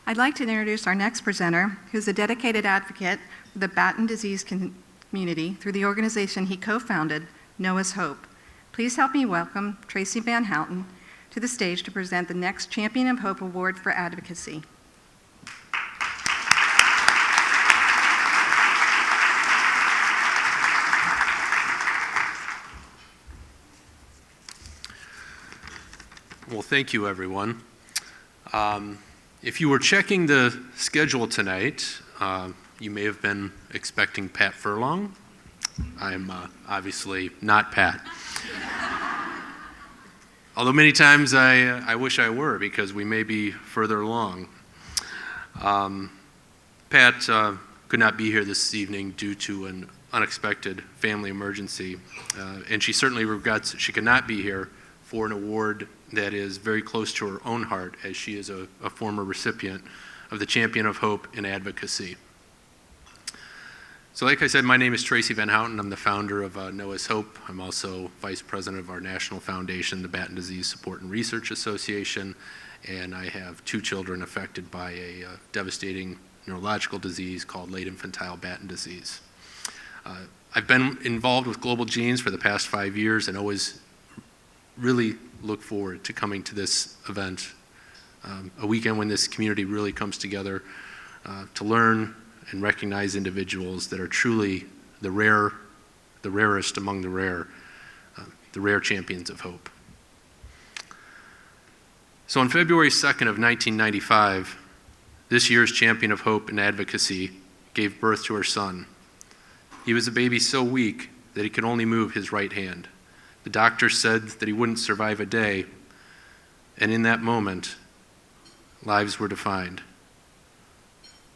I'd like to introduce our next presenter, who's a dedicated advocate for the Batten disease community through the organization he co-founded, Noah's Hope. Please help me welcome Tracy Van Houten to the stage to present the next Champion of Hope Award for Advocacy. Well, thank you, everyone. If you were checking the schedule tonight, you may have been expecting Pat Furlong. I'm obviously not Pat. Although many times I wish I were, because we may be further along. Pat could not be here this evening due to an unexpected family emergency, and she certainly regrets she could not be here for an award that is very close to her own heart, as she is a former recipient of the Champion of Hope in Advocacy. So like I said, my name is Tracy Van Houten. I'm the founder of Noah's Hope. I'm also vice president of our national foundation, the Batten Disease Support and Research Association, and I have 2 children affected by a devastating neurological disease called late infantile Batten disease. I've been involved with Global Genes for the past 5 years and always really look forward to coming to this event, a weekend when this community really comes together to learn and recognize individuals that are truly the rarest among the rare champions of hope. So on February 2nd of 1995, this year's Champion of Hope in Advocacy gave birth to her son. He was a baby so weak that he could only move his right hand. The doctor said that he wouldn't survive a day, and in that moment, lives were defined.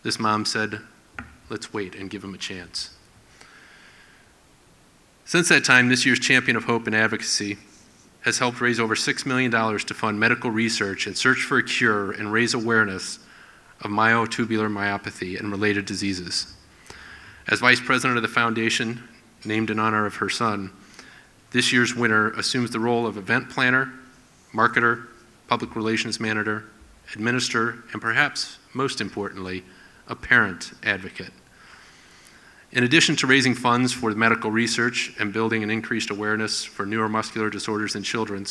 This mom said, "Let's wait and give him a chance." Since that time, this year's Champion of Hope in Advocacy has helped raise over $6 million to fund medical research and search for a cure and raise awareness of myotubular myopathy and related diseases. As vice president of the foundation, named in honor of her son, this year's winner assumes the role of event planner, marketer, public relations manager, administrator, and perhaps most importantly, a parent advocate. In addition to raising funds for medical research and building an increased awareness for neuromuscular disorders in children,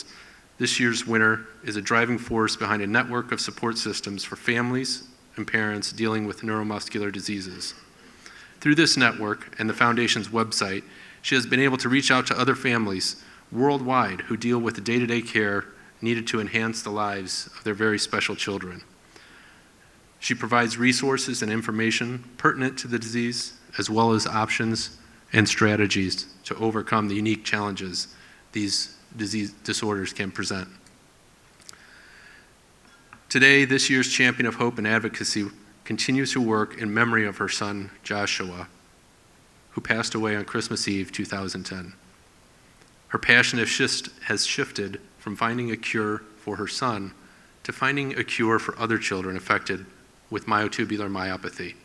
this year's winner is a driving force behind a network of support systems for families and parents dealing with neuromuscular diseases. Through this network and the foundation's website, she has been able to reach out to other families worldwide who deal with the day-to-day care needed to enhance the lives of their very special children. She provides resources and information pertinent to the disease, as well as options and strategies to overcome the unique challenges these disease disorders can present. Today, this year's Champion of Hope and Advocacy continues to work in memory of her son, Joshua, who passed away on Christmas Eve 2010. Her passion has shifted from finding a cure for her son to finding a cure for other children affected with myotubular myopathy,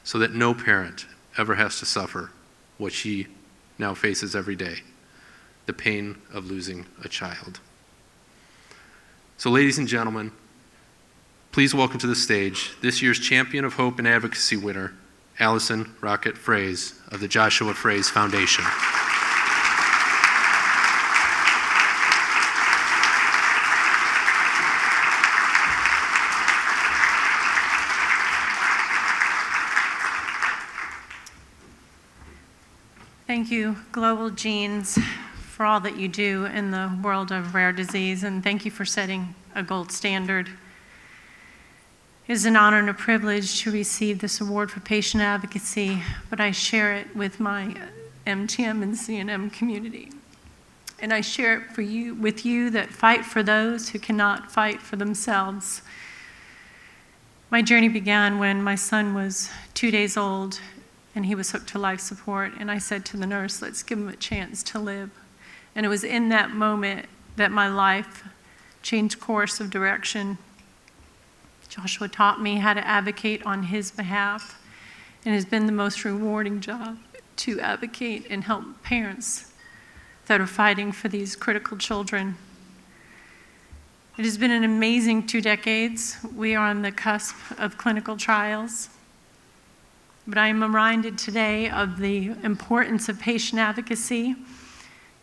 so that no parent ever has to suffer what she now faces every day, the pain of losing a child. So ladies and gentlemen, please welcome to the stage this year's Champion of Hope and Advocacy winner, Allison Rocket Fraze of the Joshua Fraze Foundation. Thank you, Global Genes, for all that you do in the world of rare disease, and thank you for setting a gold standard. It is an honor and a privilege to receive this award for patient advocacy, but I share it with my MTM and CNM community. And I share it with you that fight for those who cannot fight for themselves. My journey began when my son was 2 days old and he was hooked to life support, and I said to the nurse, "Let's give him a chance to live." And it was in that moment that my life changed course of direction. Joshua taught me how to advocate on his behalf, and it has been the most rewarding job to advocate and help parents that are fighting for these critical children. It has been an amazing 2 decades. We are on the cusp of clinical trials. But I am reminded today of the importance of patient advocacy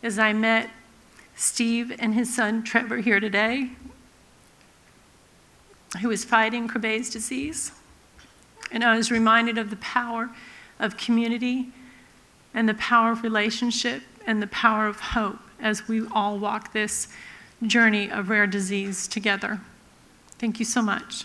as I met Steve and his son Trevor here today, who is fighting Krabbe's disease. And I was reminded of the power of community and the power of relationship and the power of hope as we all walk this journey of rare disease together. Thank you so much.